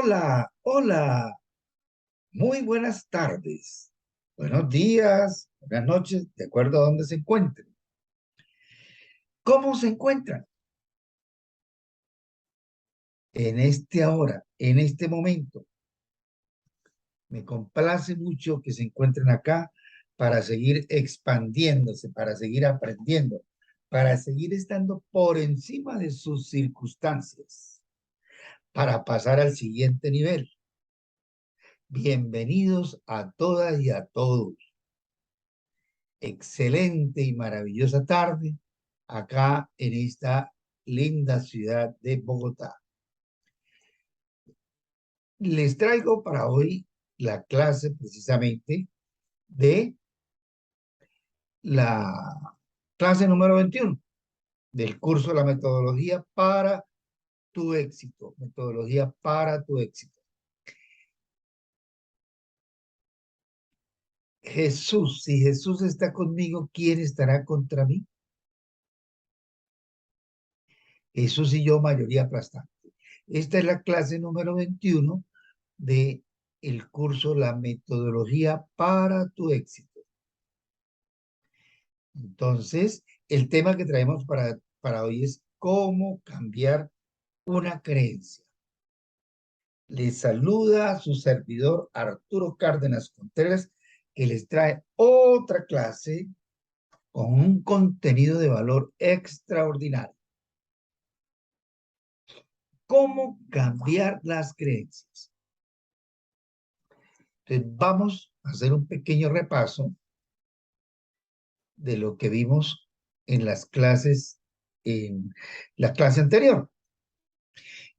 Hola, hola, muy buenas tardes, buenos días, buenas noches, de acuerdo a dónde se encuentren. ¿Cómo se encuentran en este ahora, en este momento? Me complace mucho que se encuentren acá para seguir expandiéndose, para seguir aprendiendo, para seguir estando por encima de sus circunstancias, para pasar al siguiente nivel. Bienvenidos a todas y a todos. Excelente y maravillosa tarde acá en esta linda ciudad de Bogotá. Les traigo para hoy la clase precisamente de la clase número 21 del curso La metodología para tu éxito. Metodología para tu éxito. Jesús, si Jesús está conmigo, ¿quién estará contra mí? Jesús y yo, mayoría aplastante. Esta es la clase número 21 de el curso La metodología para tu éxito. Entonces, el tema que traemos para hoy es cómo cambiar una creencia. Les saluda su servidor Arturo Cárdenas Contreras, que les trae otra clase con un contenido de valor extraordinario. ¿Cómo cambiar las creencias? Entonces, vamos a hacer un pequeño repaso de lo que vimos en las clases, en la clase anterior.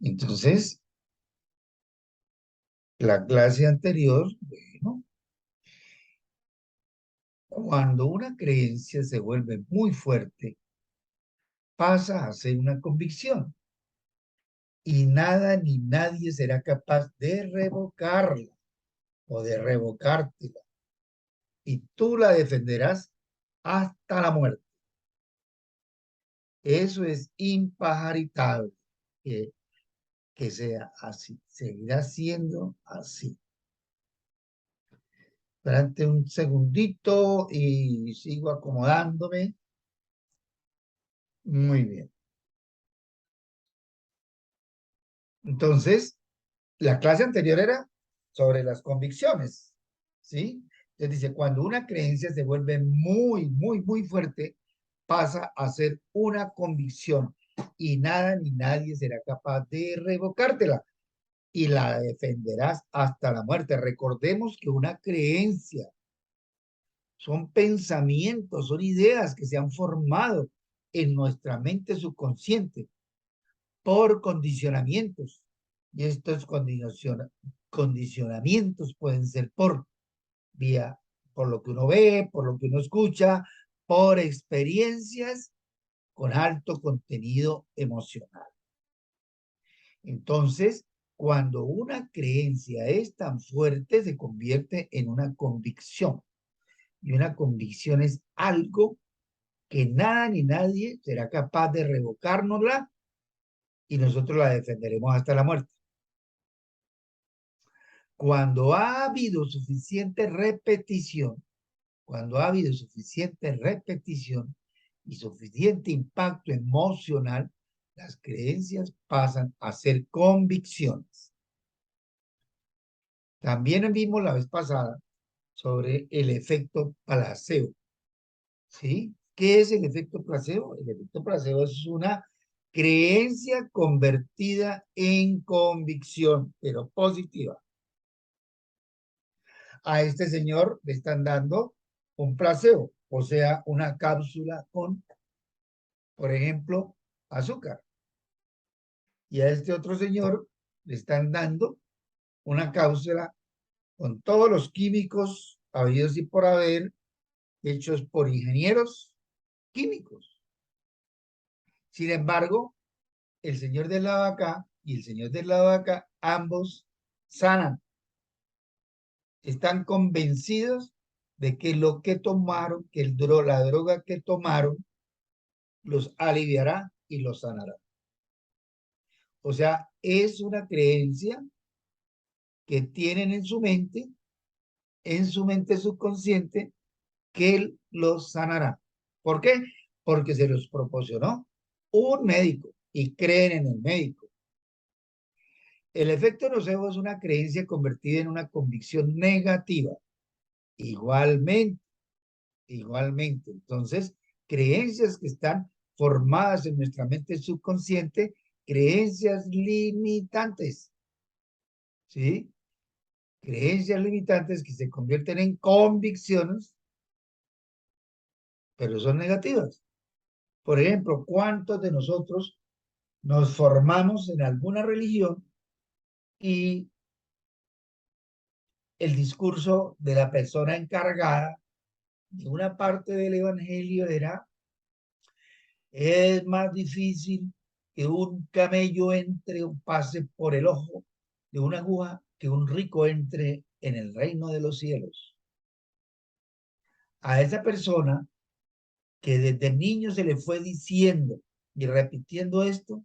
Entonces, la clase anterior, bueno, cuando una creencia se vuelve muy fuerte, pasa a ser una convicción y nada ni nadie será capaz de revocarla o de revocártela. Y tú la defenderás hasta la muerte. Eso es impajaritable, que sea así, seguirá siendo así. Espérate un segundito y sigo acomodándome. Muy bien. Entonces, la clase anterior era sobre las convicciones, ¿sí? Entonces dice, cuando una creencia se vuelve muy fuerte, pasa a ser una convicción y nada ni nadie será capaz de revocártela y la defenderás hasta la muerte. Recordemos que una creencia son pensamientos, son ideas que se han formado en nuestra mente subconsciente por condicionamientos. Y estos condicionamientos pueden ser por lo que uno ve, por lo que uno escucha, por experiencias con alto contenido emocional. Entonces, cuando una creencia es tan fuerte, se convierte en una convicción. Y una convicción es algo que nada ni nadie será capaz de revocárnosla y nosotros la defenderemos hasta la muerte. Cuando ha habido suficiente repetición, cuando ha habido suficiente repetición y suficiente impacto emocional, las creencias pasan a ser convicciones. También vimos la vez pasada sobre el efecto placebo, ¿sí? ¿Qué es el efecto placebo? El efecto placebo es una creencia convertida en convicción, pero positiva. A este señor le están dando un placebo, o sea, una cápsula con, por ejemplo, azúcar. Y a este otro señor le están dando una cápsula con todos los químicos habidos y por haber, hechos por ingenieros químicos. Sin embargo, el señor del lado de acá y el señor del lado de acá, ambos sanan. Están convencidos de que lo que tomaron, la droga que tomaron, los aliviará y los sanará. O sea, es una creencia que tienen en su mente subconsciente, que él los sanará. ¿Por qué? Porque se los proporcionó un médico y creen en el médico. El efecto nocebo es una creencia convertida en una convicción negativa. Igualmente, igualmente. Entonces, creencias que están formadas en nuestra mente subconsciente, creencias limitantes, ¿sí? Creencias limitantes que se convierten en convicciones, pero son negativas. Por ejemplo, ¿cuántos de nosotros nos formamos en alguna religión y el discurso de la persona encargada de una parte del evangelio era: es más difícil que un camello entre o pase por el ojo de una aguja que un rico entre en el reino de los cielos? A esa persona que desde niño se le fue diciendo y repitiendo esto,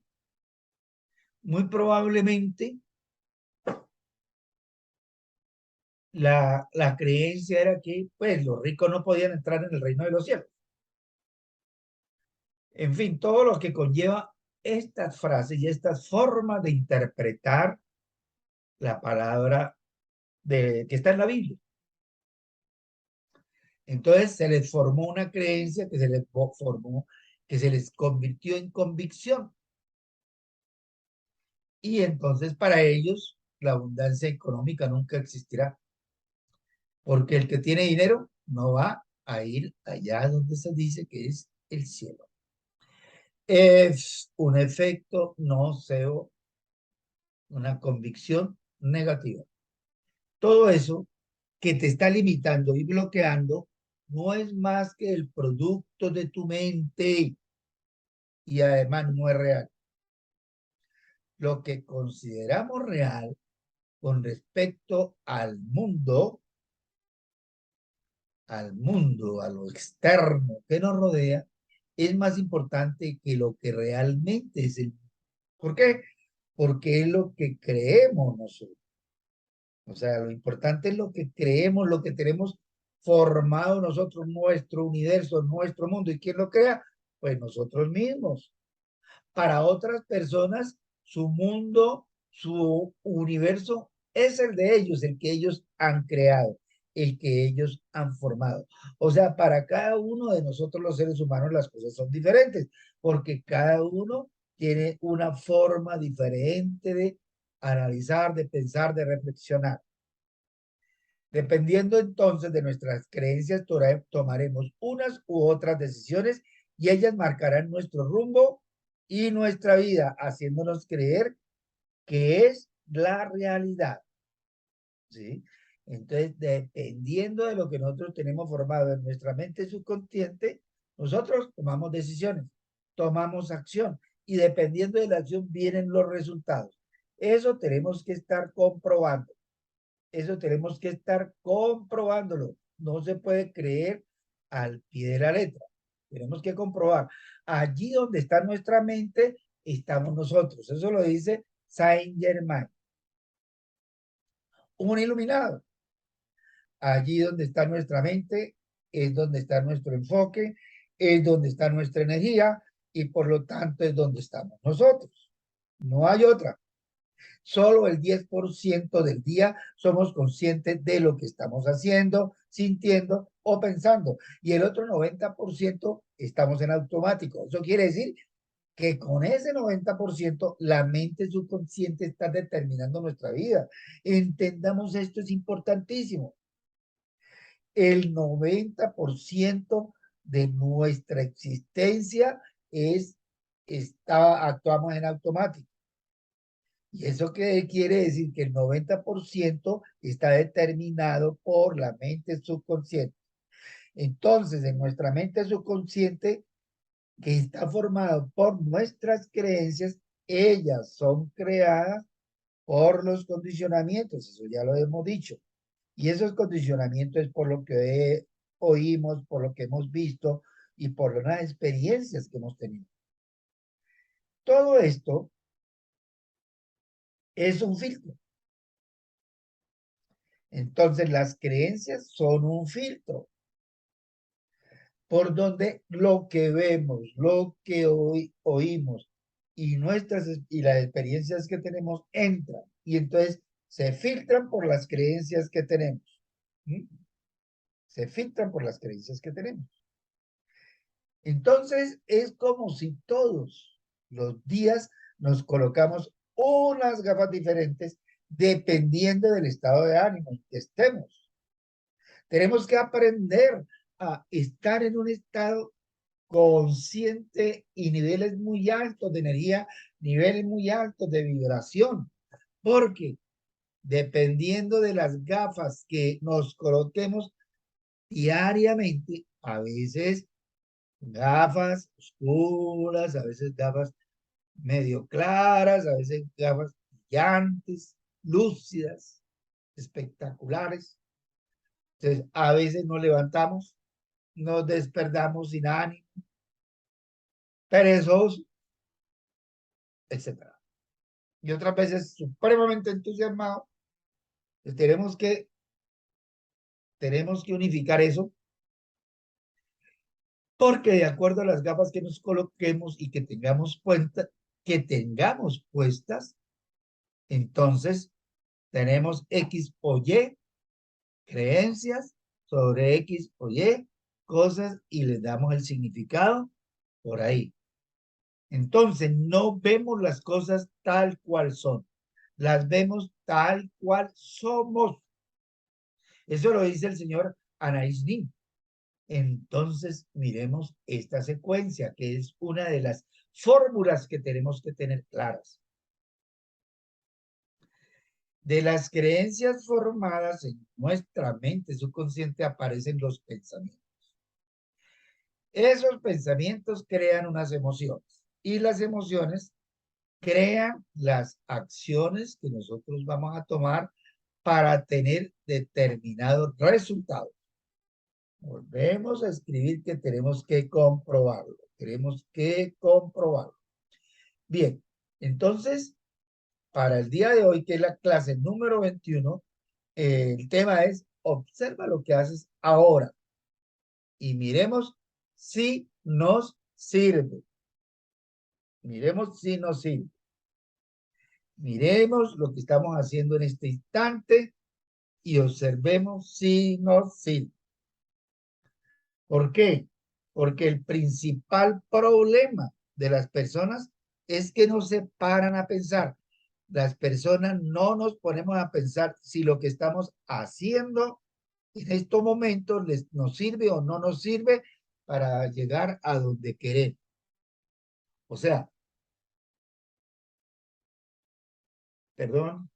muy probablemente la creencia era que pues los ricos no podían entrar en el reino de los cielos. En fin, todo lo que conlleva estas frases y estas formas de interpretar la palabra que está en la Biblia. Entonces se les formó una creencia que se les formó, que se les convirtió en convicción. Y entonces para ellos la abundancia económica nunca existirá, porque el que tiene dinero no va a ir allá donde se dice que es el cielo. Es un efecto nocebo, una convicción negativa. Todo eso que te está limitando y bloqueando no es más que el producto de tu mente y además no es real. Lo que consideramos real con respecto a lo externo que nos rodea, es más importante que lo que realmente es el mundo. ¿Por qué? Porque es lo que creemos nosotros. O sea, lo importante es lo que creemos, lo que tenemos formado nosotros, nuestro universo, nuestro mundo. ¿Y quién lo crea? Pues nosotros mismos. Para otras personas, su mundo, su universo es el de ellos, el que ellos han creado, el que ellos han formado. O sea, para cada uno de nosotros los seres humanos las cosas son diferentes, porque cada uno tiene una forma diferente de analizar, de pensar, de reflexionar. Dependiendo entonces de nuestras creencias, tomaremos unas u otras decisiones y ellas marcarán nuestro rumbo y nuestra vida, haciéndonos creer que es la realidad. ¿Sí? Entonces, dependiendo de lo que nosotros tenemos formado en nuestra mente subconsciente, nosotros tomamos decisiones, tomamos acción y dependiendo de la acción vienen los resultados. Eso tenemos que estar comprobando. Eso tenemos que estar comprobándolo. No se puede creer al pie de la letra. Tenemos que comprobar. Allí donde está nuestra mente, estamos nosotros. Eso lo dice Saint Germain, un iluminado. Allí donde está nuestra mente, es donde está nuestro enfoque, es donde está nuestra energía y por lo tanto es donde estamos nosotros. No hay otra. Solo el 10% del día somos conscientes de lo que estamos haciendo, sintiendo o pensando. Y el otro 90% estamos en automático. Eso quiere decir que con ese 90% la mente subconsciente está determinando nuestra vida. Entendamos esto, es importantísimo. El 90% de nuestra existencia actuamos en automático. ¿Y eso qué quiere decir? Que el 90% está determinado por la mente subconsciente. Entonces, en nuestra mente subconsciente, que está formado por nuestras creencias, ellas son creadas por los condicionamientos, eso ya lo hemos dicho. Y esos condicionamientos es por lo que oímos, por lo que hemos visto y por las experiencias que hemos tenido. Todo esto es un filtro. Entonces, las creencias son un filtro por donde lo que vemos, lo que oímos y las experiencias que tenemos entran y entonces se filtran por las creencias que tenemos. ¿Sí? Se filtran por las creencias que tenemos. Entonces es como si todos los días nos colocamos unas gafas diferentes dependiendo del estado de ánimo en que estemos. Tenemos que aprender a estar en un estado consciente y niveles muy altos de energía, niveles muy altos de vibración, porque dependiendo de las gafas que nos coloquemos diariamente, a veces gafas oscuras, a veces gafas medio claras, a veces gafas brillantes, lúcidas, espectaculares. Entonces, a veces nos levantamos, nos despertamos sin ánimo, perezosos, etcétera. Y otras veces supremamente entusiasmados. Pues tenemos que unificar eso, porque de acuerdo a las gafas que nos coloquemos y que tengamos puestas, entonces tenemos X o Y creencias sobre X o Y cosas y les damos el significado por ahí. Entonces, no vemos las cosas tal cual son, las vemos tal cual somos. Eso lo dice el señor Anais Nin. Entonces, miremos esta secuencia, que es una de las fórmulas que tenemos que tener claras. De las creencias formadas en nuestra mente subconsciente aparecen los pensamientos. Esos pensamientos crean unas emociones y las emociones crean las acciones que nosotros vamos a tomar para tener determinados resultados. Volvemos a escribir que tenemos que comprobarlo. Tenemos que comprobarlo. Bien, entonces, para el día de hoy, que es la clase número 21, el tema es observa lo que haces ahora y miremos si nos sirve. Miremos si nos sirve. Miremos lo que estamos haciendo en este instante y observemos si nos sirve. ¿Por qué? Porque el principal problema de las personas es que no se paran a pensar. Las personas no nos ponemos a pensar si lo que estamos haciendo en estos momentos nos sirve o no nos sirve para llegar a donde queremos. O sea, perdón,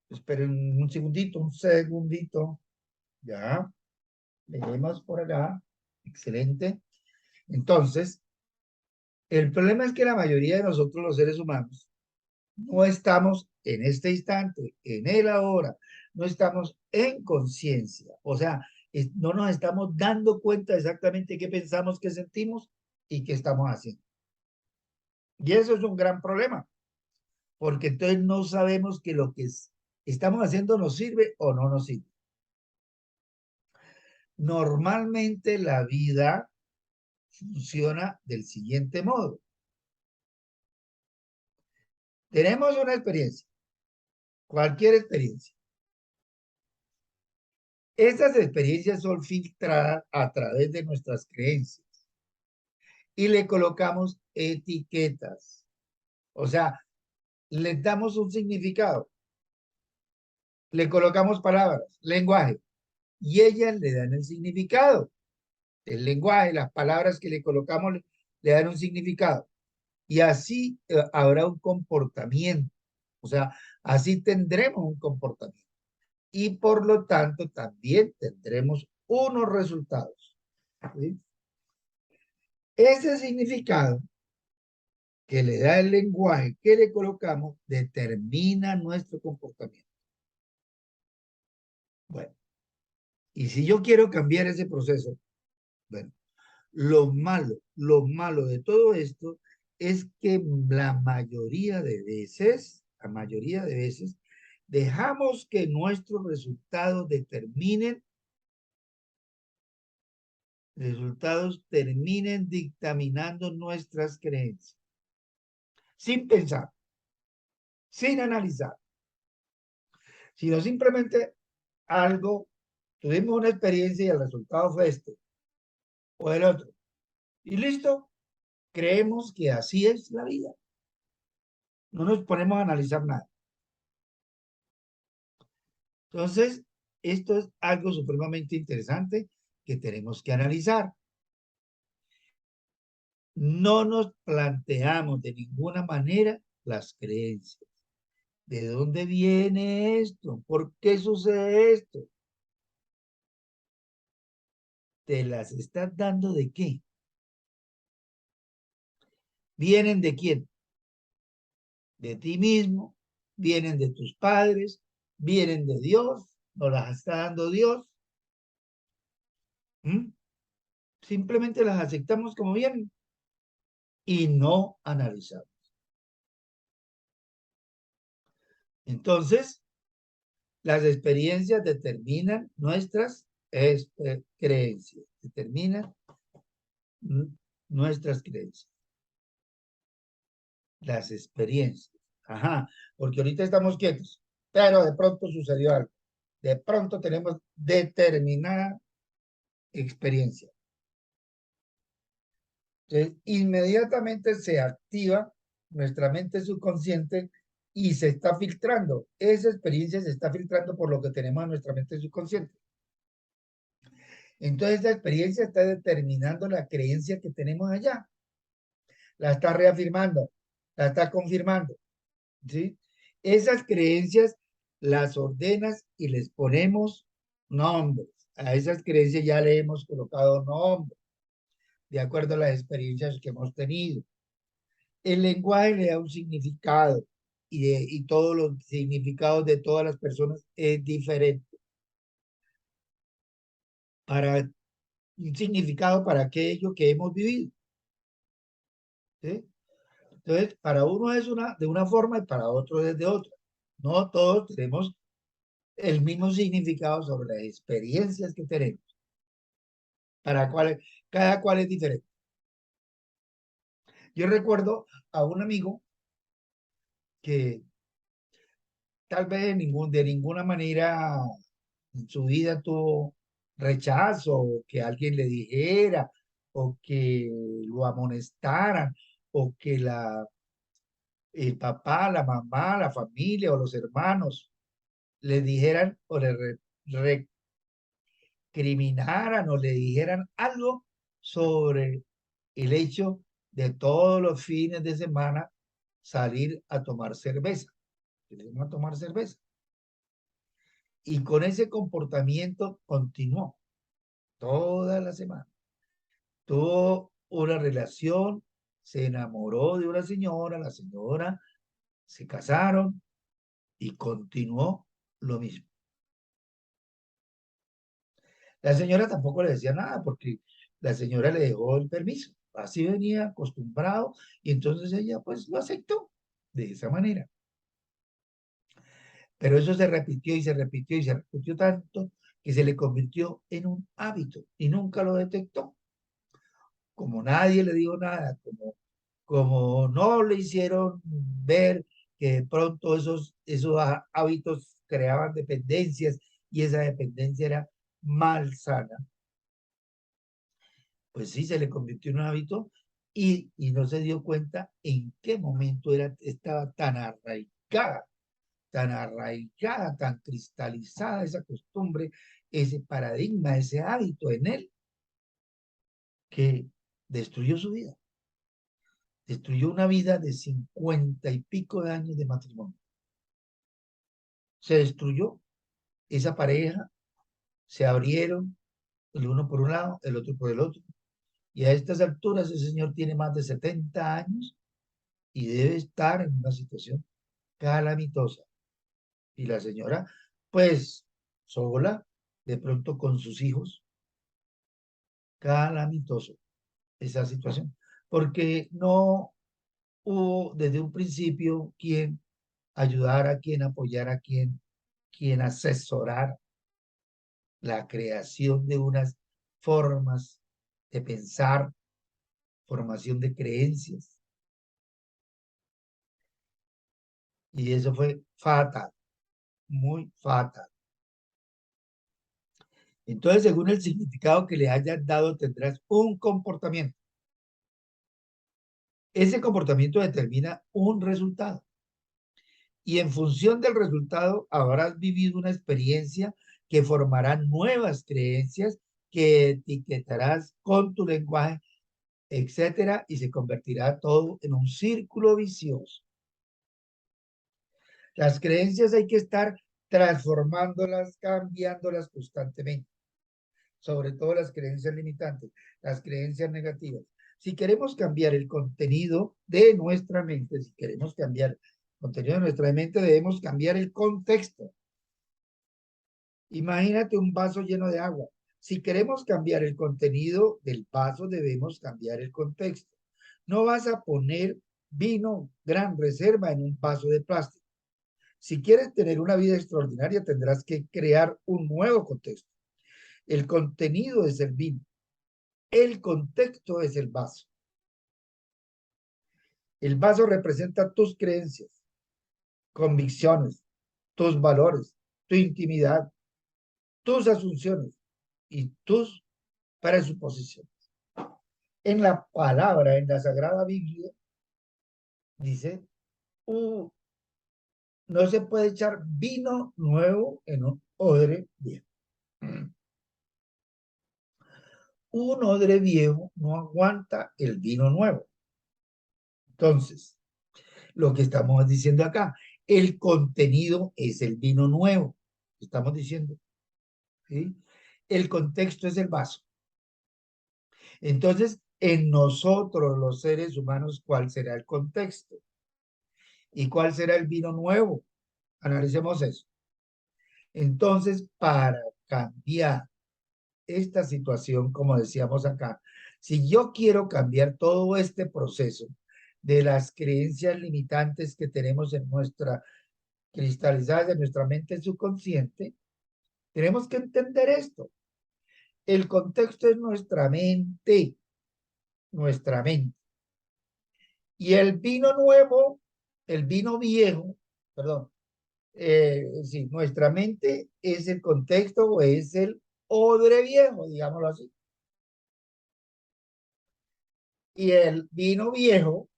esperen un segundito. Ya, leemos por acá. Excelente. Entonces, el problema es que la mayoría de nosotros los seres humanos no estamos en este instante, en el ahora, no estamos en conciencia, o sea, no nos estamos dando cuenta exactamente qué pensamos, qué sentimos y qué estamos haciendo. Y eso es un gran problema, porque entonces no sabemos que lo que estamos haciendo nos sirve o no nos sirve. Normalmente la vida funciona del siguiente modo. Tenemos una experiencia, cualquier experiencia. Estas experiencias son filtradas a través de nuestras creencias y le colocamos etiquetas. O sea, les damos un significado, le colocamos palabras, lenguaje, y ellas le dan el significado. El lenguaje, las palabras que le colocamos le dan un significado. Y así habrá un comportamiento. O sea, así tendremos un comportamiento. Y por lo tanto, también tendremos unos resultados. ¿Sí? Ese significado que le da el lenguaje que le colocamos determina nuestro comportamiento. Bueno, y si yo quiero cambiar ese proceso, bueno, lo malo de todo esto es que la mayoría de veces Dejamos que nuestros resultados terminen dictaminando nuestras creencias, sin pensar, sin analizar, sino simplemente algo, tuvimos una experiencia y el resultado fue este o el otro. Y listo, creemos que así es la vida. No nos ponemos a analizar nada. Entonces, esto es algo supremamente interesante que tenemos que analizar. No nos planteamos de ninguna manera las creencias. ¿De dónde viene esto? ¿Por qué sucede esto? ¿Te las estás dando de qué? ¿Vienen de quién? De ti mismo, vienen de tus padres, vienen de Dios, nos las está dando Dios. ¿Mm? Simplemente las aceptamos como vienen y no analizamos. Entonces, las experiencias determinan nuestras creencias, determinan nuestras creencias, las experiencias. Ajá, porque ahorita estamos quietos, pero de pronto sucedió algo. De pronto tenemos determinada experiencia. Entonces, inmediatamente se activa nuestra mente subconsciente y se está filtrando. Esa experiencia se está filtrando por lo que tenemos en nuestra mente subconsciente. Entonces, esa experiencia está determinando la creencia que tenemos allá. La está reafirmando, la está confirmando. ¿Sí? Esas creencias las ordenas y les ponemos nombres. A esas creencias ya le hemos colocado nombres, de acuerdo a las experiencias que hemos tenido. El lenguaje le da un significado y todos los significados de todas las personas es diferente. Para un significado para aquello que hemos vivido. ¿Sí? Entonces, para uno es de una forma y para otro es de otra. No todos tenemos el mismo significado sobre las experiencias que tenemos. Cada cual es diferente. Yo recuerdo a un amigo que tal vez de ninguna manera en su vida tuvo rechazo, o que alguien le dijera, o que lo amonestaran, o que el papá, la mamá, la familia o los hermanos le dijeran o le recriminaran o le dijeran algo sobre el hecho de todos los fines de semana salir a tomar cerveza. A tomar cerveza. Y con ese comportamiento continuó toda la semana. Tuvo una relación, se enamoró de una señora, la señora se casaron y continuó lo mismo. La señora tampoco le decía nada porque la señora le dejó el permiso. Así venía acostumbrado y entonces ella pues lo aceptó de esa manera. Pero eso se repitió y se repitió y se repitió tanto que se le convirtió en un hábito y nunca lo detectó. Como nadie le dijo nada, como no le hicieron ver que de pronto esos hábitos creaban dependencias y esa dependencia era malsana, pues sí, se le convirtió en un hábito y no se dio cuenta en qué momento estaba tan arraigada, tan cristalizada esa costumbre, ese paradigma, ese hábito en él, que destruyó su vida. Destruyó una vida de 50 y pico de años de matrimonio. Se destruyó esa pareja, se abrieron el uno por un lado, el otro por el otro. Y a estas alturas ese señor tiene más de 70 años y debe estar en una situación calamitosa. Y la señora, pues, sola, de pronto con sus hijos, calamitoso esa situación. Porque no hubo desde un principio quien ayudar a quien, apoyar a quien asesorar la creación de unas formas de pensar, formación de creencias. Y eso fue fatal, muy fatal. Entonces, según el significado que le hayas dado, tendrás un comportamiento. Ese comportamiento determina un resultado. Y en función del resultado, habrás vivido una experiencia que formará nuevas creencias que etiquetarás con tu lenguaje, etcétera, y se convertirá todo en un círculo vicioso. Las creencias hay que estar transformándolas, cambiándolas constantemente, sobre todo las creencias limitantes, las creencias negativas. Si queremos cambiar el contenido de nuestra mente, si queremos cambiar el contenido de nuestra mente, debemos cambiar el contexto. Imagínate un vaso lleno de agua. Si queremos cambiar el contenido del vaso, debemos cambiar el contexto. No vas a poner vino gran reserva en un vaso de plástico. Si quieres tener una vida extraordinaria, tendrás que crear un nuevo contexto. El contenido es el vino. El contexto es el vaso. El vaso representa tus creencias, convicciones, tus valores, tu intimidad, tus asunciones y tus presuposiciones. En la palabra, en la Sagrada Biblia, dice, no se puede echar vino nuevo en un odre viejo. Un odre viejo no aguanta el vino nuevo. Entonces, lo que estamos diciendo acá, el contenido es el vino nuevo. Estamos diciendo, ¿sí? El contexto es el vaso. Entonces, en nosotros los seres humanos, ¿cuál será el contexto? ¿Y cuál será el vino nuevo? Analicemos eso. Entonces, para cambiar esta situación, como decíamos acá, si yo quiero cambiar todo este proceso de las creencias limitantes que tenemos en nuestra, cristalizadas en nuestra mente subconsciente, tenemos que entender esto. El contexto es nuestra mente, nuestra mente. Y el vino nuevo, el vino viejo, perdón, sí, nuestra mente es el contexto o es el odre viejo, digámoslo así. Y el vino viejo,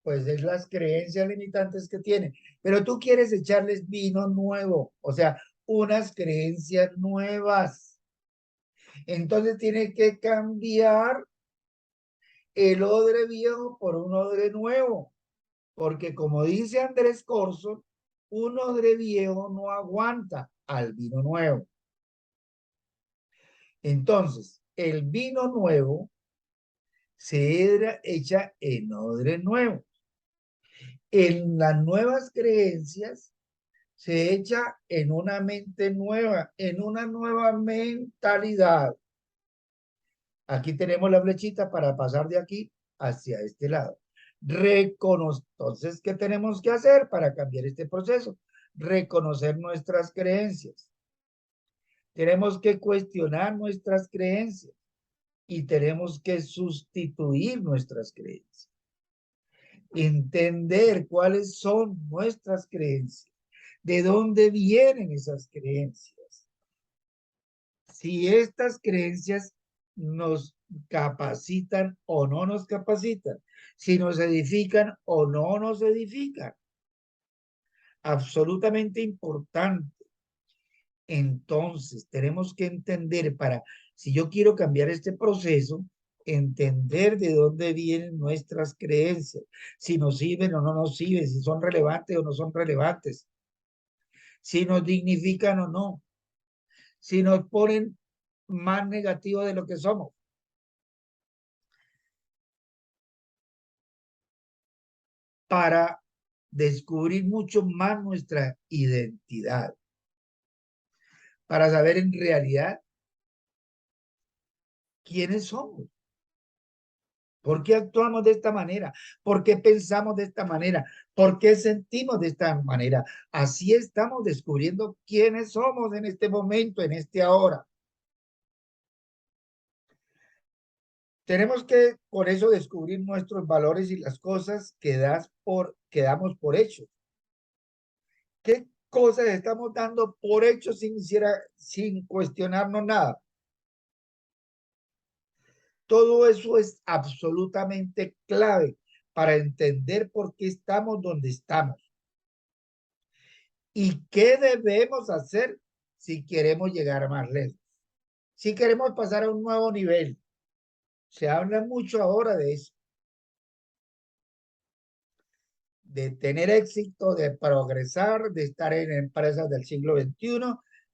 pues es las creencias limitantes que tiene. Pero tú quieres echarles vino nuevo, o sea, unas creencias nuevas. Entonces tiene que cambiar el odre viejo por un odre nuevo. Porque como dice Andrés Corso, un odre viejo no aguanta al vino nuevo. Entonces, el vino nuevo se echa en odre nuevo. En las nuevas creencias se echa en una mente nueva, en una nueva mentalidad. Aquí tenemos la flechita para pasar de aquí hacia este lado. Entonces, ¿qué tenemos que hacer para cambiar este proceso? Reconocer nuestras creencias. Tenemos que cuestionar nuestras creencias y tenemos que sustituir nuestras creencias. Entender cuáles son nuestras creencias, de dónde vienen esas creencias. Si estas creencias nos capacitan o no nos capacitan, si nos edifican o no nos edifican. Absolutamente importante. Entonces, tenemos que entender si yo quiero cambiar este proceso, entender de dónde vienen nuestras creencias, si nos sirven o no nos sirven, si son relevantes o no son relevantes, si nos dignifican o no, si nos ponen más negativos de lo que somos. Para descubrir mucho más nuestra identidad, para saber en realidad quiénes somos. ¿Por qué actuamos de esta manera? ¿Por qué pensamos de esta manera? ¿Por qué sentimos de esta manera? Así estamos descubriendo quiénes somos en este momento, en este ahora. Tenemos que, por eso, descubrir nuestros valores y las cosas que damos por hechos. ¿Qué cosas estamos dando por hecho sin cuestionarnos nada? Todo eso es absolutamente clave para entender por qué estamos donde estamos y qué debemos hacer si queremos llegar más lejos, si queremos pasar a un nuevo nivel. Se habla mucho ahora de eso, de tener éxito, de progresar, de estar en empresas del siglo XXI,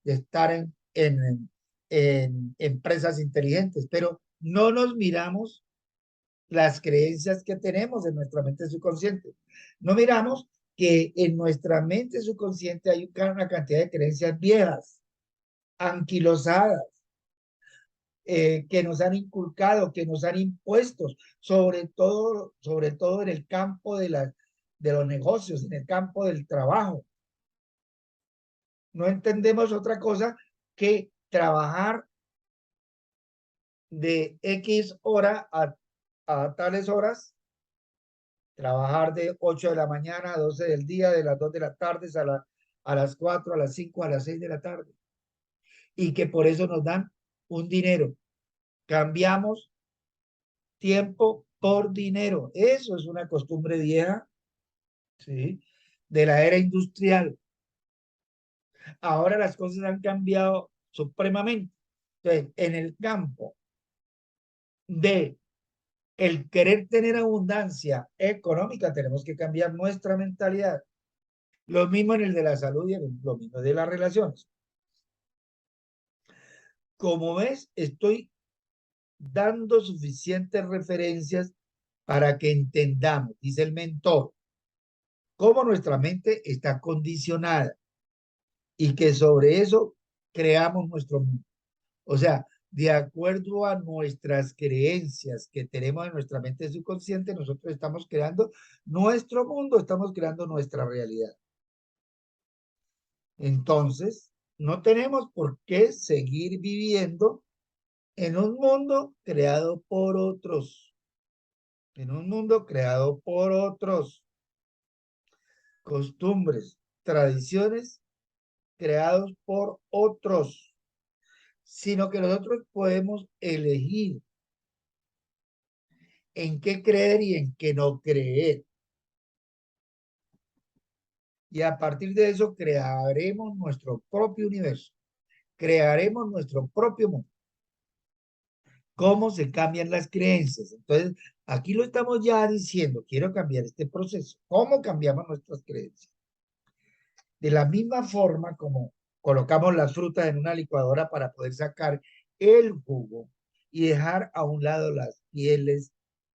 de estar en empresas inteligentes, pero no nos miramos las creencias que tenemos en nuestra mente subconsciente. No miramos que en nuestra mente subconsciente hay una cantidad de creencias viejas, anquilosadas, que nos han inculcado, que nos han impuesto, sobre todo en el campo de los negocios, en el campo del trabajo. No entendemos otra cosa que trabajar de X hora a tales horas, trabajar de 8 de la mañana a 12 del día, de las 2 de la tarde a las 4, a las 5, a las 6 de la tarde. Y que por eso nos dan un dinero. Cambiamos tiempo por dinero. Eso es una costumbre vieja, ¿sí? De la era industrial. Ahora las cosas han cambiado supremamente. Entonces, en el campo de el querer tener abundancia económica, tenemos que cambiar nuestra mentalidad. Lo mismo en el de la salud y lo mismo de las relaciones. Como ves, estoy dando suficientes referencias para que entendamos, dice el mentor, cómo nuestra mente está condicionada y que sobre eso creamos nuestro mundo. O sea, de acuerdo a nuestras creencias que tenemos en nuestra mente subconsciente, nosotros estamos creando nuestro mundo, estamos creando nuestra realidad. Entonces, no tenemos por qué seguir viviendo en un mundo creado por otros, en un mundo creado por otros, costumbres, tradiciones creados por otros, sino que nosotros podemos elegir en qué creer y en qué no creer. Y a partir de eso crearemos nuestro propio universo, crearemos nuestro propio mundo. ¿Cómo se cambian las creencias? Entonces, aquí lo estamos ya diciendo, quiero cambiar este proceso. ¿Cómo cambiamos nuestras creencias? De la misma forma como colocamos las frutas en una licuadora para poder sacar el jugo y dejar a un lado las pieles,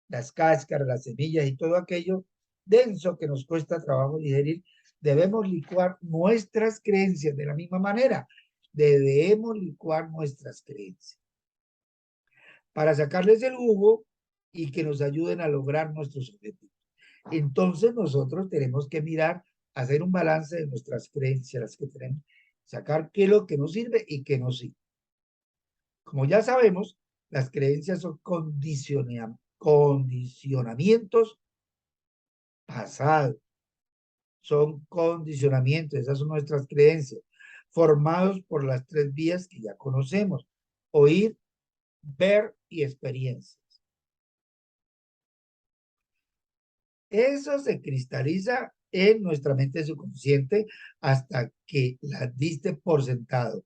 las cáscaras, las semillas y todo aquello denso que nos cuesta trabajo digerir, debemos licuar nuestras creencias de la misma manera. Debemos licuar nuestras creencias para sacarles el jugo y que nos ayuden a lograr nuestros objetivos. Entonces nosotros tenemos que mirar, hacer un balance de nuestras creencias, las que tenemos, sacar qué es lo que nos sirve y qué no sirve. Como ya sabemos, las creencias son condicionamientos pasados, son condicionamientos, esas son nuestras creencias, formados por las tres vías que ya conocemos: oír, ver y experiencias. Eso se cristaliza en nuestra mente subconsciente hasta que la diste por sentado.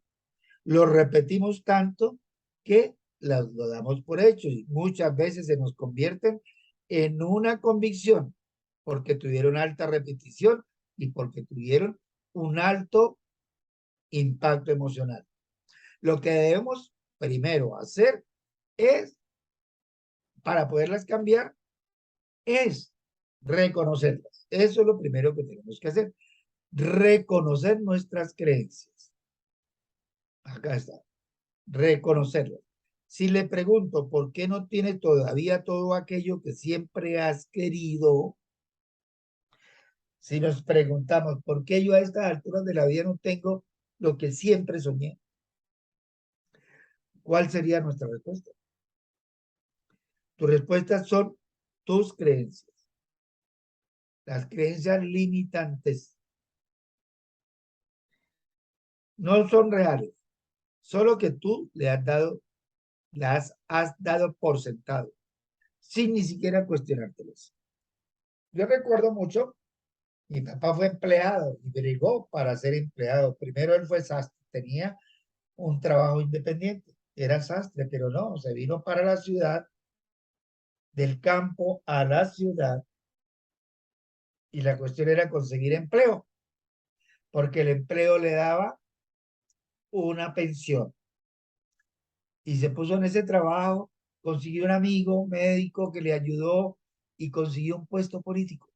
Lo repetimos tanto que lo damos por hecho y muchas veces se nos convierten en una convicción porque tuvieron alta repetición y porque tuvieron un alto impacto emocional. Lo que debemos primero hacer es, para poderlas cambiar, es reconocerlas. Eso es lo primero que tenemos que hacer. Reconocer nuestras creencias. Acá está. Reconocerlas. Si le pregunto por qué no tiene todavía todo aquello que siempre has querido, si nos preguntamos por qué yo a estas alturas de la vida no tengo lo que siempre soñé, ¿cuál sería nuestra respuesta? Tus respuestas son tus creencias, las creencias limitantes. No son reales, solo que tú le has dado, las has dado por sentado, sin ni siquiera cuestionártelas. Yo recuerdo mucho, mi papá fue empleado y brigó para ser empleado. Primero él fue sastre, tenía un trabajo independiente, era sastre, pero no, se vino para la ciudad, del campo a la ciudad, y la cuestión era conseguir empleo, porque el empleo le daba una pensión. Y se puso en ese trabajo, consiguió un amigo médico que le ayudó y consiguió un puesto político.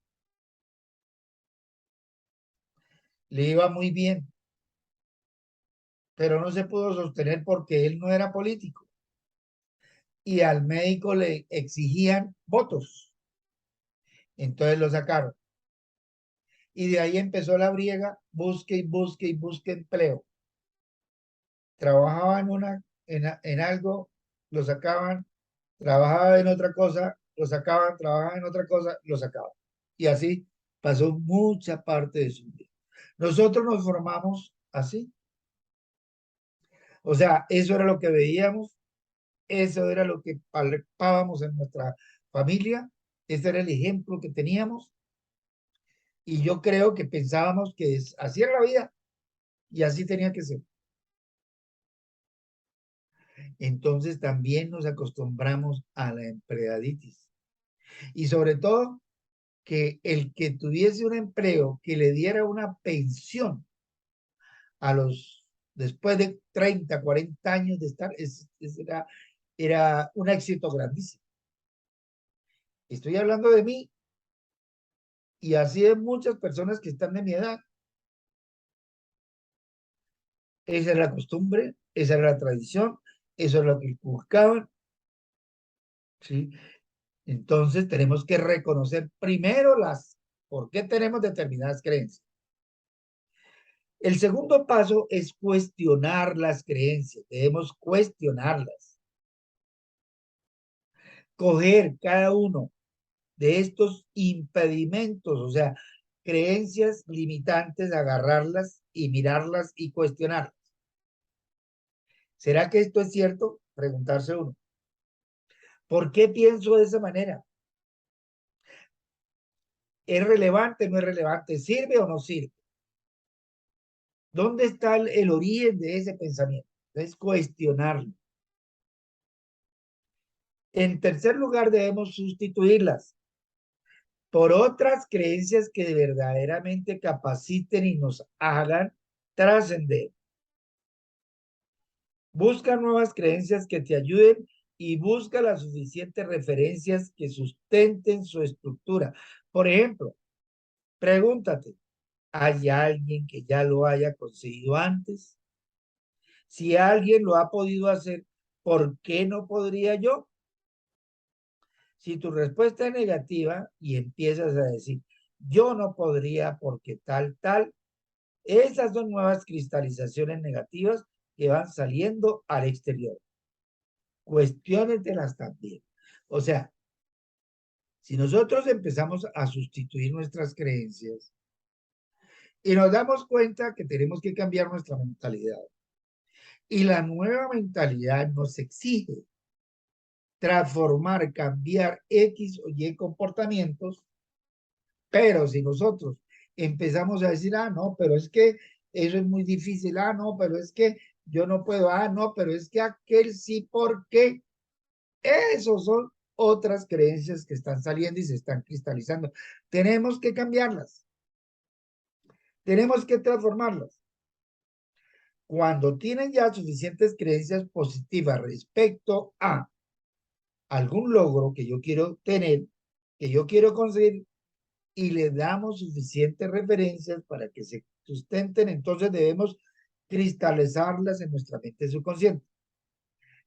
Le iba muy bien, pero no se pudo sostener porque él no era político. Y al médico le exigían votos. Entonces lo sacaron. Y de ahí empezó la briega, busque y busque y busque empleo. Trabajaba en algo, lo sacaban, trabajaba en otra cosa, lo sacaban, trabajaba en otra cosa, lo sacaban. Y así pasó mucha parte de su vida. Nosotros nos formamos así. O sea, eso era lo que veíamos, eso era lo que palpábamos en nuestra familia, ese era el ejemplo que teníamos. Y yo creo que pensábamos que así era la vida y así tenía que ser. Entonces también nos acostumbramos a la empleaditis. Y sobre todo, que el que tuviese un empleo que le diera una pensión después de 30, 40 años de estar, era un éxito grandísimo. Estoy hablando de mí y así de muchas personas que están de mi edad. Esa era la costumbre, esa era la tradición, eso es lo que buscaban, ¿sí? Entonces tenemos que reconocer primero por qué tenemos determinadas creencias. El segundo paso es cuestionar las creencias. Debemos cuestionarlas. Coger cada uno de estos impedimentos, o sea, creencias limitantes, agarrarlas y mirarlas y cuestionarlas. ¿Será que esto es cierto? Preguntarse uno. ¿Por qué pienso de esa manera? ¿Es relevante o no es relevante? ¿Sirve o no sirve? ¿Dónde está el origen de ese pensamiento? Es cuestionarlo. En tercer lugar, debemos sustituirlas por otras creencias que verdaderamente capaciten y nos hagan trascender. Busca nuevas creencias que te ayuden y busca las suficientes referencias que sustenten su estructura. Por ejemplo, pregúntate, ¿hay alguien que ya lo haya conseguido antes? Si alguien lo ha podido hacer, ¿por qué no podría yo? Si tu respuesta es negativa y empiezas a decir, yo no podría porque tal, esas son nuevas cristalizaciones negativas que van saliendo al exterior. Cuestiónentelas también. O sea, si nosotros empezamos a sustituir nuestras creencias y nos damos cuenta que tenemos que cambiar nuestra mentalidad, y la nueva mentalidad nos exige transformar, cambiar X o Y comportamientos, pero si nosotros empezamos a decir, no, pero es que eso es muy difícil, no, pero es que yo no puedo, no, pero es que aquel sí, ¿por qué? Esos son otras creencias que están saliendo y se están cristalizando. Tenemos que cambiarlas. Tenemos que transformarlas. Cuando tienen ya suficientes creencias positivas respecto a algún logro que yo quiero tener, que yo quiero conseguir, y le damos suficientes referencias para que se sustenten, entonces debemos cristalizarlas en nuestra mente subconsciente.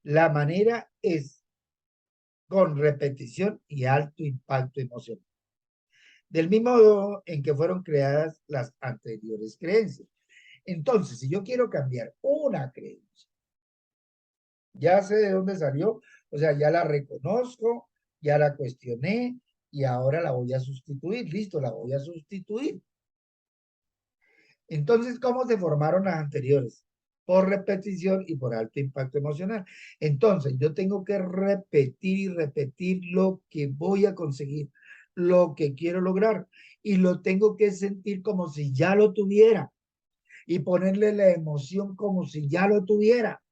La manera es con repetición y alto impacto emocional, del mismo modo en que fueron creadas las anteriores creencias. Entonces, si yo quiero cambiar una creencia, ya sé de dónde salió, o sea, ya la reconozco, ya la cuestioné y ahora la voy a sustituir. Listo, la voy a sustituir. Entonces, ¿cómo se formaron las anteriores? Por repetición y por alto impacto emocional. Entonces, yo tengo que repetir y repetir lo que voy a conseguir, lo que quiero lograr, y lo tengo que sentir como si ya lo tuviera y ponerle la emoción como si ya lo tuviera.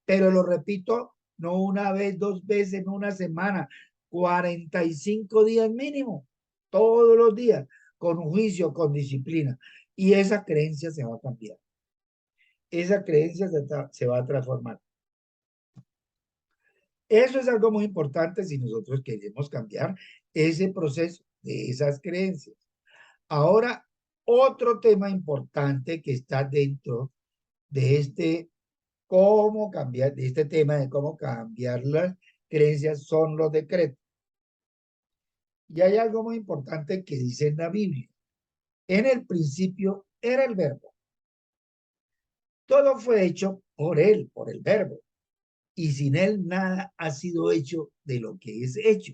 Pero lo repito, no una vez, dos veces, no una semana, 45 días mínimo, todos los días, con juicio, con disciplina. Y esa creencia se va a cambiar. Esa creencia se va a transformar. Eso es algo muy importante si nosotros queremos cambiar ese proceso de esas creencias. Ahora, otro tema importante que está dentro de cómo cambiar, de este tema de cómo cambiar las creencias son los decretos. Y hay algo muy importante que dice en la Biblia. En el principio era el verbo. Todo fue hecho por él, por el verbo. Y sin él nada ha sido hecho de lo que es hecho.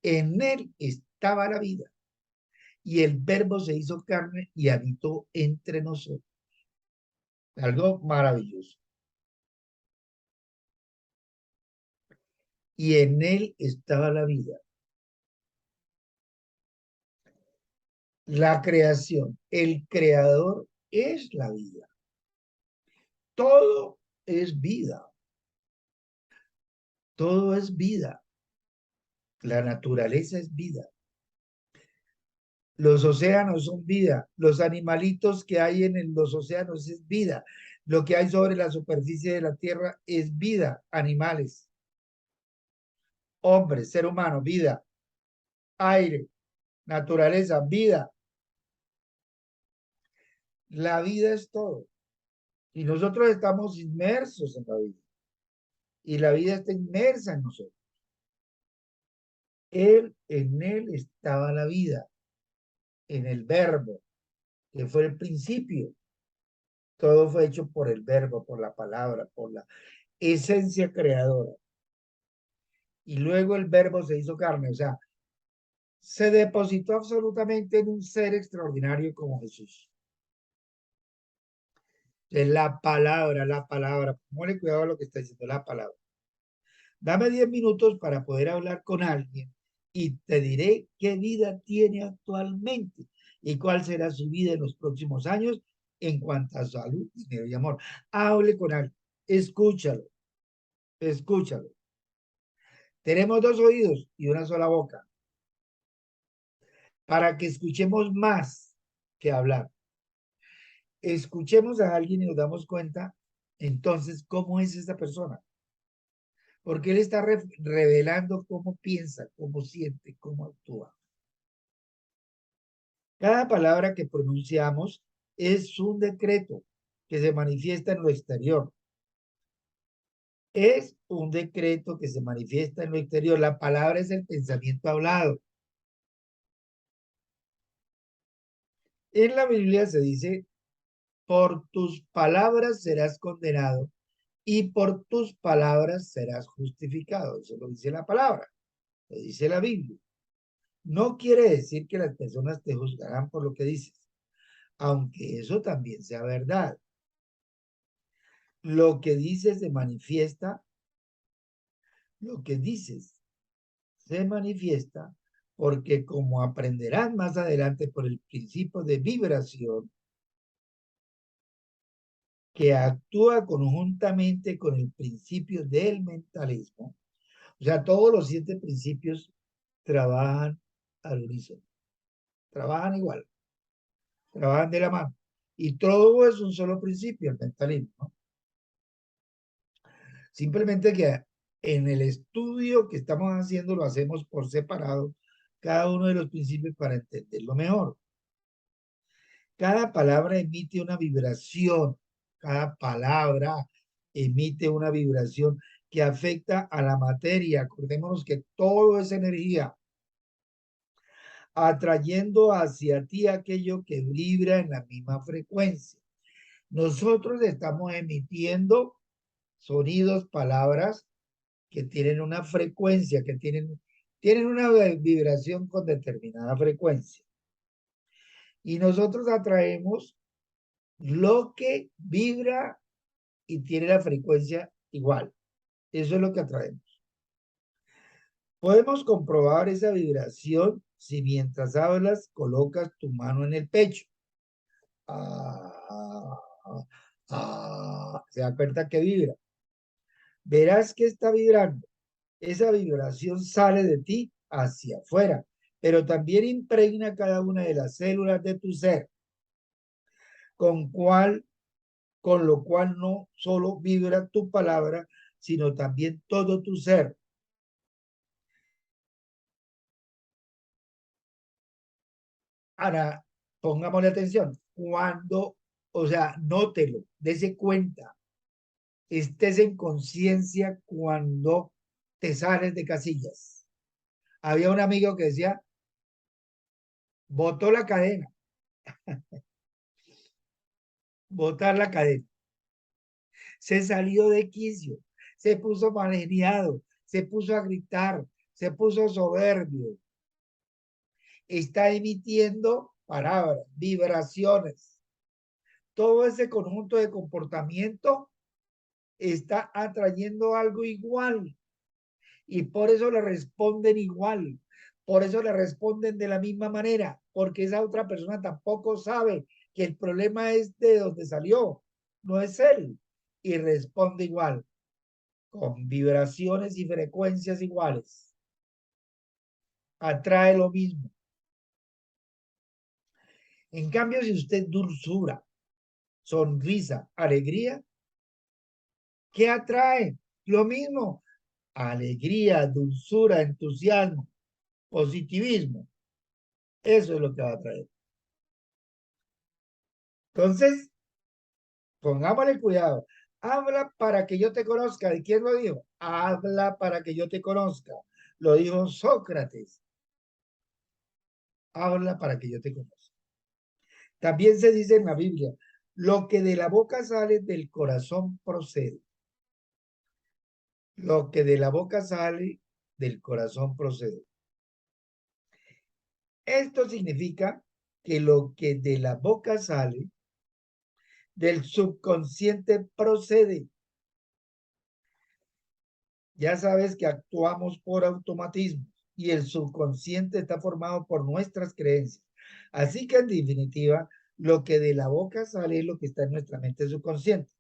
En él estaba la vida. Y el verbo se hizo carne y habitó entre nosotros. Algo maravilloso. Y en él estaba la vida. La creación, el creador es la vida. Todo es vida. Todo es vida. La naturaleza es vida. Los océanos son vida. Los animalitos que hay en los océanos es vida. Lo que hay sobre la superficie de la tierra es vida. Animales, hombre, ser humano, vida. Aire, naturaleza, vida. La vida es todo. Y nosotros estamos inmersos en la vida. Y la vida está inmersa en nosotros. En él estaba la vida, en el verbo, que fue el principio. Todo fue hecho por el verbo, por la palabra, por la esencia creadora. Y luego el verbo se hizo carne, o sea, se depositó absolutamente en un ser extraordinario como Jesús. Es la palabra, ponle cuidado a lo que está diciendo la palabra. Dame 10 minutos para poder hablar con alguien y te diré qué vida tiene actualmente y cuál será su vida en los próximos años en cuanto a salud, dinero y amor. Hable con alguien, escúchalo, escúchalo. Tenemos dos oídos y una sola boca para que escuchemos más que hablar. Escuchemos a alguien y nos damos cuenta entonces cómo es esta persona. Porque él está revelando cómo piensa, cómo siente, cómo actúa. Cada palabra que pronunciamos es un decreto que se manifiesta en lo exterior. Es un decreto que se manifiesta en lo exterior. La palabra es el pensamiento hablado. En la Biblia se dice, por tus palabras serás condenado y por tus palabras serás justificado. Eso lo dice la palabra, lo dice la Biblia. No quiere decir que las personas te juzgarán por lo que dices, aunque eso también sea verdad. Lo que dices se manifiesta, lo que dices se manifiesta porque como aprenderán más adelante por el principio de vibración que actúa conjuntamente con el principio del mentalismo, o sea, todos los 7 principios trabajan al unísono, trabajan igual, trabajan de la mano. Y todo es un solo principio, el mentalismo, ¿no? Simplemente que en el estudio que estamos haciendo lo hacemos por separado, cada uno de los principios para entenderlo mejor. Cada palabra emite una vibración, cada palabra emite una vibración que afecta a la materia. Acordémonos que todo es energía, atrayendo hacia ti aquello que vibra en la misma frecuencia. Nosotros estamos emitiendo sonidos, palabras que tienen una frecuencia, que tienen una vibración con determinada frecuencia. Y nosotros atraemos lo que vibra y tiene la frecuencia igual. Eso es lo que atraemos. Podemos comprobar esa vibración si mientras hablas colocas tu mano en el pecho. Se da cuenta que vibra. Verás que está vibrando. Esa vibración sale de ti hacia afuera, pero también impregna cada una de las células de tu ser, con lo cual no solo vibra tu palabra, sino también todo tu ser. Ahora, pongámosle atención. O sea, nótelo, dése cuenta, estés en conciencia cuando te sales de casillas. Había un amigo que decía, botó la cadena, botar la cadena. Se salió de quicio, se puso malgeniado, se puso a gritar, se puso soberbio. Está emitiendo palabras, vibraciones. Todo ese conjunto de comportamiento está atrayendo algo igual y por eso le responden igual, por eso le responden de la misma manera, porque esa otra persona tampoco sabe que el problema es de donde salió, no es él, y responde igual, con vibraciones y frecuencias iguales. Atrae lo mismo. En cambio, si usted dulzura, sonrisa, alegría, ¿qué atrae? Lo mismo. Alegría, dulzura, entusiasmo, positivismo. Eso es lo que va a traer. Entonces, pongámosle cuidado. Habla para que yo te conozca. ¿Y quién lo dijo? Habla para que yo te conozca. Lo dijo Sócrates. Habla para que yo te conozca. También se dice en la Biblia, lo que de la boca sale del corazón procede. Lo que de la boca sale del corazón procede. Esto significa que lo que de la boca sale del subconsciente procede. Ya sabes que actuamos por automatismo y el subconsciente está formado por nuestras creencias. Así que en definitiva, lo que de la boca sale es lo que está en nuestra mente subconsciente.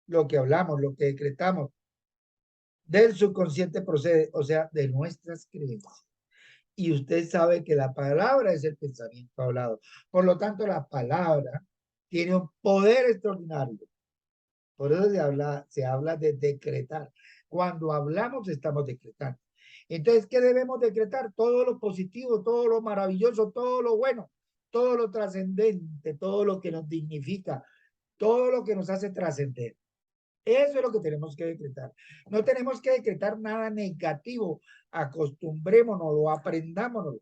Lo que hablamos, lo que decretamos, del subconsciente procede, o sea, de nuestras creencias. Y usted sabe que la palabra es el pensamiento hablado. Por lo tanto, la palabra tiene un poder extraordinario. Por eso se habla de decretar. Cuando hablamos, estamos decretando. Entonces, ¿qué debemos decretar? Todo lo positivo, todo lo maravilloso, todo lo bueno, todo lo trascendente, todo lo que nos dignifica, todo lo que nos hace trascender. Eso es lo que tenemos que decretar. No tenemos que decretar nada negativo. Acostumbrémonos, aprendámonos.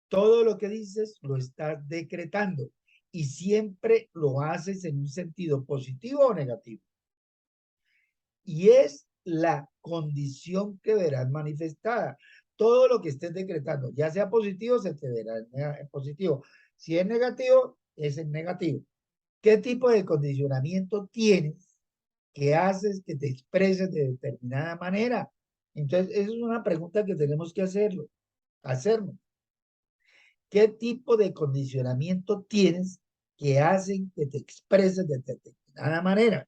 Todo lo que dices lo estás decretando y siempre lo haces en un sentido positivo o negativo. Y es la condición que verás manifestada. Todo lo que estés decretando, ya sea positivo, se te verá en positivo. Si es negativo, es en negativo. ¿Qué tipo de condicionamiento tienes que haces que te expreses de determinada manera? Entonces, esa es una pregunta que tenemos que hacernos. ¿Qué tipo de condicionamiento tienes que hacen que te expreses de determinada manera?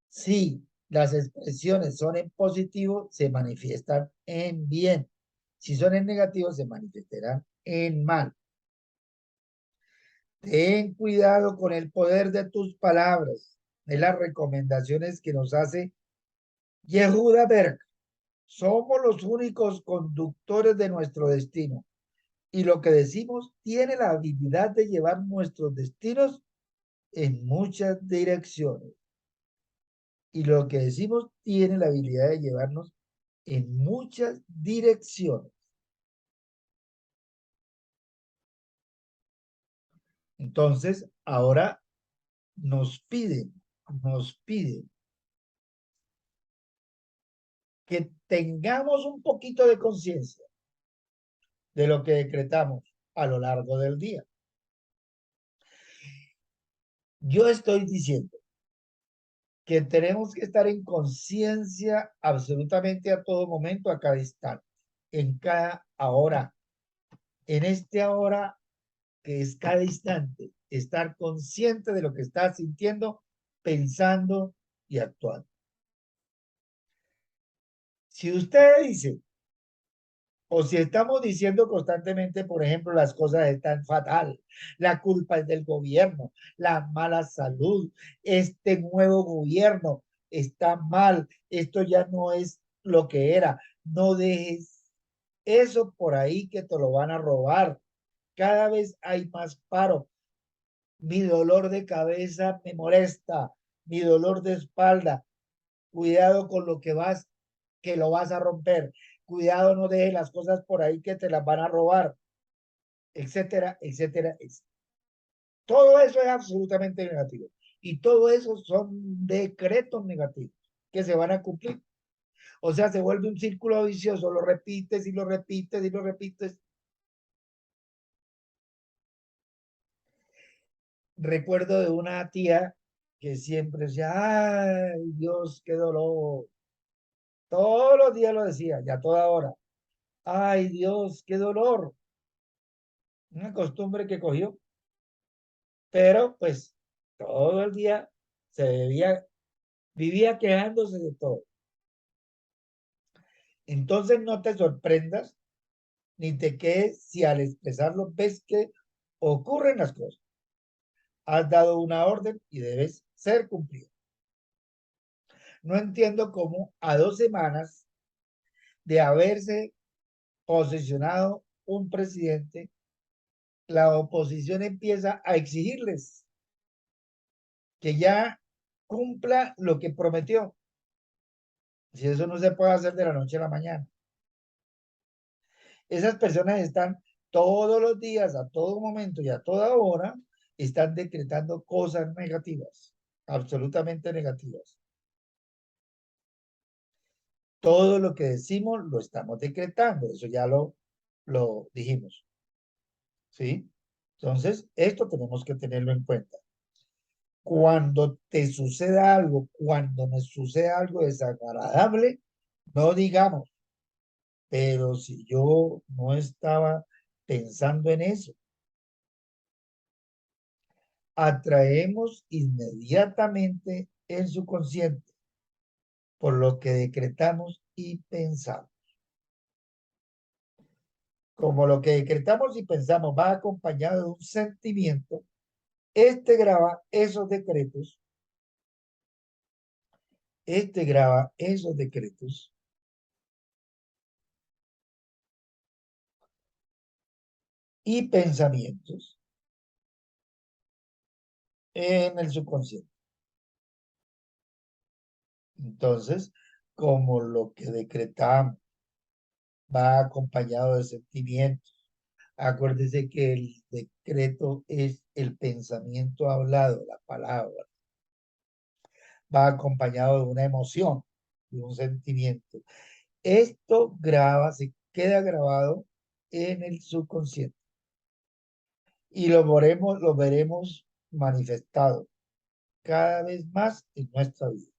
Si las expresiones son en positivo, se manifiestan en bien. Si son en negativo, se manifestarán en mal. Ten cuidado con el poder de tus palabras. Es las recomendaciones que nos hace Yehuda Berg. Somos los únicos conductores de nuestro destino. Y lo que decimos tiene la habilidad de llevar nuestros destinos en muchas direcciones. Y lo que decimos tiene la habilidad de llevarnos en muchas direcciones. Entonces, ahora nos piden que tengamos un poquito de conciencia de lo que decretamos a lo largo del día. Yo estoy diciendo que tenemos que estar en conciencia absolutamente a todo momento, a cada instante, en cada hora, en este ahora que es cada instante, estar consciente de lo que estás sintiendo, pensando y actuando. Si usted dice, o si estamos diciendo constantemente, por ejemplo, las cosas están fatal, la culpa es del gobierno, la mala salud, este nuevo gobierno está mal, esto ya no es lo que era, no dejes eso por ahí que te lo van a robar. Cada vez hay más paro. Mi dolor de cabeza me molesta, mi dolor de espalda. Cuidado con lo que que lo vas a romper. Cuidado, no dejes las cosas por ahí que te las van a robar, etcétera, etcétera, etcétera. Todo eso es absolutamente negativo. Y todo eso son decretos negativos que se van a cumplir. O sea, se vuelve un círculo vicioso, lo repites y lo repites y lo repites. Recuerdo de una tía que siempre decía, ay, Dios, qué dolor. Todos los días lo decía, ya toda hora. Ay, Dios, qué dolor. Una costumbre que cogió, pero pues todo el día se vivía quejándose de todo. Entonces no te sorprendas ni te quedes si al expresarlo ves que ocurren las cosas. Has dado una orden y debes ser cumplido. No entiendo cómo a 2 semanas de haberse posesionado un presidente, la oposición empieza a exigirles que ya cumpla lo que prometió. Si eso no se puede hacer de la noche a la mañana. Esas personas están todos los días, a todo momento y a toda hora, están decretando cosas negativas, absolutamente negativas. Todo lo que decimos lo estamos decretando, eso ya lo dijimos. ¿Sí? Entonces, esto tenemos que tenerlo en cuenta. Cuando te suceda algo, cuando nos suceda algo desagradable, no digamos, pero si yo no estaba pensando en eso, atraemos inmediatamente en su consciente por lo que decretamos y pensamos. Como lo que decretamos y pensamos va acompañado de un sentimiento, este graba esos decretos y pensamientos en el subconsciente. Entonces, como lo que decretamos va acompañado de sentimientos, acuérdese que el decreto es el pensamiento hablado, la palabra, va acompañado de una emoción, de un sentimiento. Esto se queda grabado en el subconsciente y lo veremos manifestado cada vez más en nuestra vida.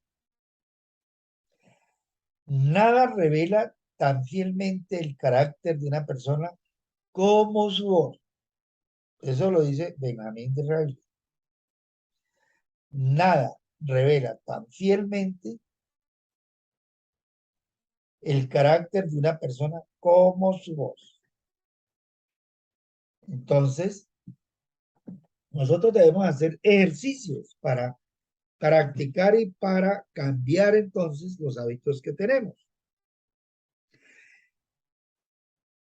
Nada revela tan fielmente el carácter de una persona como su voz. Eso lo dice Benjamín de Israel. Nada revela tan fielmente el carácter de una persona como su voz. Entonces, nosotros debemos hacer ejercicios para practicar y para cambiar entonces los hábitos que tenemos.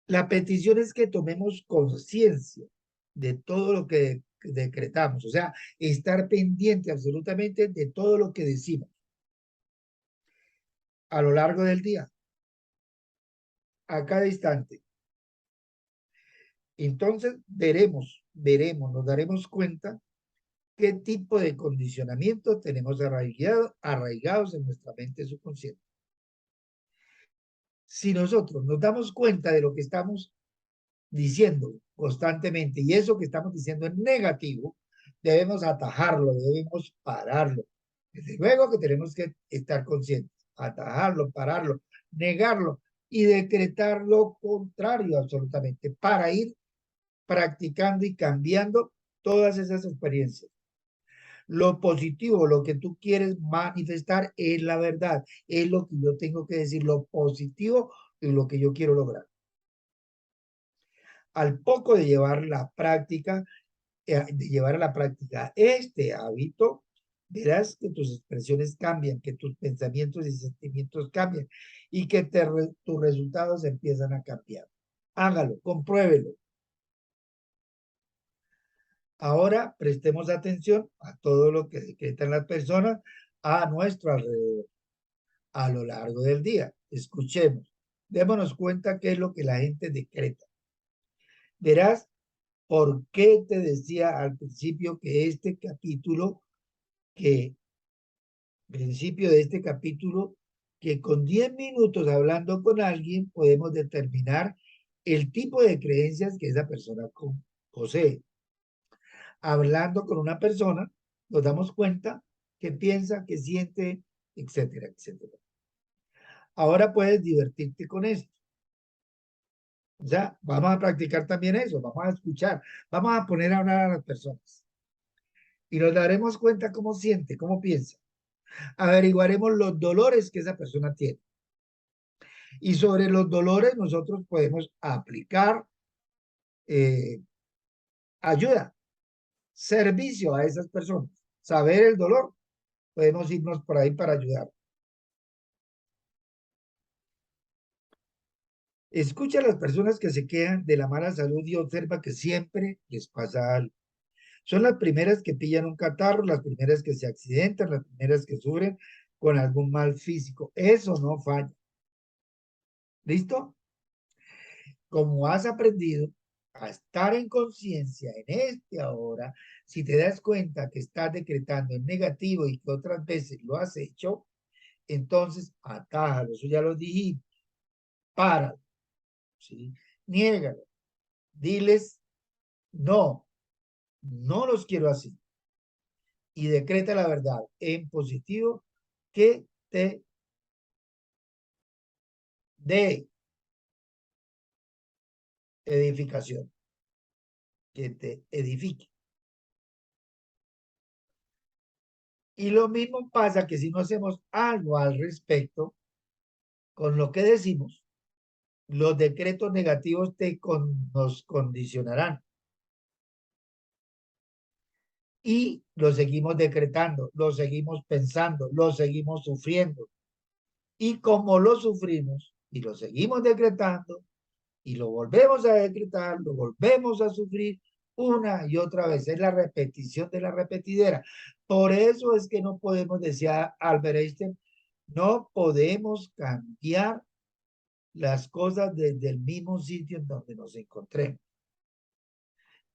La petición es que tomemos conciencia de todo lo que decretamos, o sea, estar pendiente absolutamente de todo lo que decimos a lo largo del día, a cada instante. Entonces nos daremos cuenta qué tipo de condicionamiento tenemos arraigados en nuestra mente subconsciente. Si nosotros nos damos cuenta de lo que estamos diciendo constantemente y eso que estamos diciendo es negativo, debemos atajarlo, debemos pararlo. Desde luego que tenemos que estar conscientes, atajarlo, pararlo, negarlo y decretar lo contrario absolutamente para ir practicando y cambiando todas esas experiencias. Lo positivo, lo que tú quieres manifestar es la verdad, es lo que yo tengo que decir, lo positivo y lo que yo quiero lograr. Al poco de llevar de llevar a la práctica este hábito, verás que tus expresiones cambian, que tus pensamientos y sentimientos cambian y que tus resultados empiezan a cambiar. Hágalo, compruébelo. Ahora prestemos atención a todo lo que decretan las personas a nuestro alrededor a lo largo del día. Escuchemos, démonos cuenta qué es lo que la gente decreta. Verás por qué te decía al principio que principio de este capítulo, que con 10 minutos hablando con alguien podemos determinar el tipo de creencias que esa persona posee. Hablando con una persona, nos damos cuenta que piensa, que siente, etcétera, etcétera. Ahora puedes divertirte con esto. O sea, vamos a practicar también eso, vamos a escuchar, vamos a poner a hablar a las personas. Y nos daremos cuenta cómo siente, cómo piensa. Averiguaremos los dolores que esa persona tiene. Y sobre los dolores nosotros podemos aplicar eh, ayuda, servicio a esas personas. Saber el dolor, podemos irnos por ahí para ayudar. Escucha a las personas que se quejan de la mala salud y observa que siempre les pasa algo. Son las primeras que pillan un catarro, las primeras que se accidentan, las primeras que sufren con algún mal físico. Eso no falla. ¿Listo? Como has aprendido a estar en conciencia en este ahora, si te das cuenta que estás decretando en negativo y que otras veces lo has hecho, entonces atájalo. Eso ya lo dije. Páralo. ¿Sí? Niégalo. Diles, no, no los quiero así. Y decreta la verdad en positivo que te dé edificación, que te edifique. Y lo mismo pasa que si no hacemos algo al respecto con lo que decimos, los decretos negativos nos condicionarán. Y lo seguimos decretando, lo seguimos pensando, lo seguimos sufriendo. Y como lo sufrimos y lo seguimos decretando y lo volvemos a decretar, lo volvemos a sufrir una y otra vez. Es la repetición de la repetidera. Por eso es que no podemos, decía Albert Einstein, no podemos cambiar las cosas desde el mismo sitio en donde nos encontremos.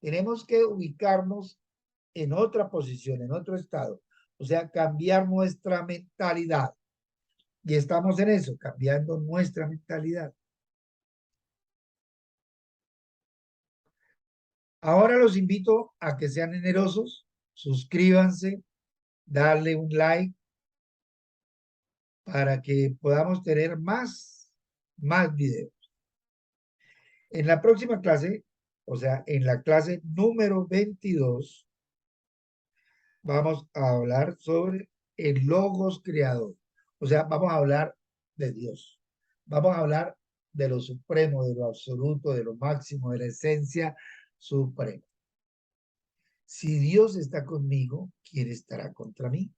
Tenemos que ubicarnos en otra posición, en otro estado. O sea, cambiar nuestra mentalidad. Y estamos en eso, cambiando nuestra mentalidad. Ahora los invito a que sean generosos, suscríbanse, darle un like para que podamos tener más videos. En la próxima clase, o sea, en la clase número 22, vamos a hablar sobre el logos creador. O sea, vamos a hablar de Dios. Vamos a hablar de lo supremo, de lo absoluto, de lo máximo, de la esencia suprema. Si Dios está conmigo, ¿quién estará contra mí?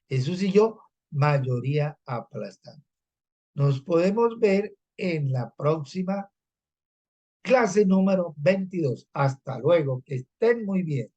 Jesús y yo, mayoría aplastante. Nos podemos ver en la próxima clase número 22. Hasta luego, que estén muy bien.